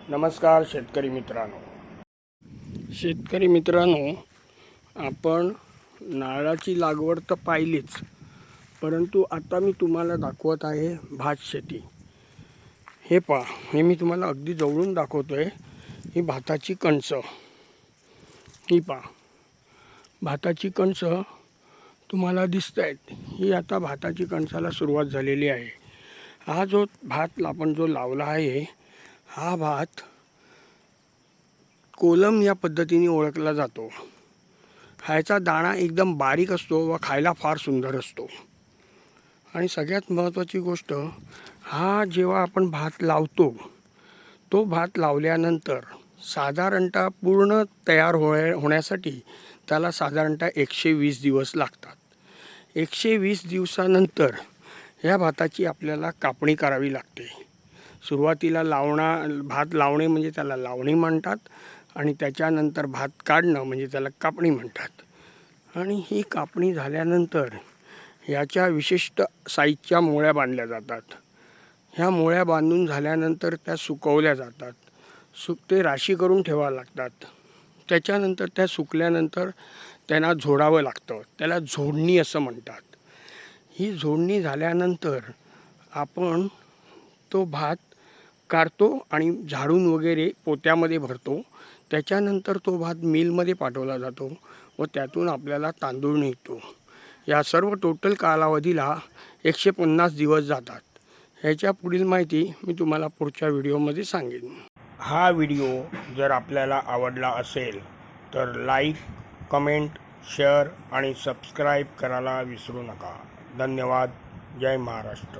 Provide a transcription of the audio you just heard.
नमस्कार शेतकरी मित्रांनो, आपण नारळाची लागवड तर पाहिलीच, परंतु आता मी तुम्हाला दाखवत आहे भात शेती। हे पहा, हे मी तुम्हाला अगदी जवळून दाखवतोय। ही भाताची कणस, ही पहा, भाताची कणस तुम्हाला दिसत आहेत। ही आता भाताची कणसाला सुरुवात झालेली आहे। हा जो भात आपण जो लावला आहे, हा भात कोलम या पद्धतीने ओळखला जातो। ह्याचा दाणा एकदम बारीक असतो व खायला फार सुंदर असतो। आणि सगळ्यात महत्त्वाची गोष्ट, हा जेव्हा आपण भात लावतो, तो भात लावल्यानंतर साधारणतः पूर्ण तयार होण्यासाठी त्याला साधारणतः 120 दिवस लागतात। 120 दिवसानंतर या भाताची आपल्याला कापणी करावी लागते। सुरुवातीला भात लावणे म्हणजे त्याला लावणी म्हणतात, आणि त्याच्यानंतर भात काढणं म्हणजे त्याला कापणी म्हणतात। आणि ही कापणी झाल्यानंतर याच्या विशिष्ट साईजच्या मोळ्या बांधल्या जातात। ह्या मोळ्या बांधून झाल्यानंतर त्या सुकवल्या जातात। ते राशी करून ठेवावं लागतात। त्याच्यानंतर त्या सुकल्यानंतर त्यांना झोडावं लागतं, त्याला झोडणी असं म्हणतात। ही झोडणी झाल्यानंतर आपण तो भात काढतो आणि झाडून वगैरे पोत्यामध्ये भरतो। त्याच्यानंतर तो भात मिलमध्ये पाठवला जातो व त्यातून आपल्याला तांदूळ निघतो। या सर्व टोटल कालावधीला 150 दिवस जातात। ह्याच्या पुढील माहिती मी तुम्हाला पुढच्या व्हिडिओमध्ये सांगेन। हा व्हिडिओ जर आपल्याला आवडला असेल तर लाईक, कमेंट, शेअर आणि सबस्क्राईब करायला विसरू नका। धन्यवाद। जय महाराष्ट्र।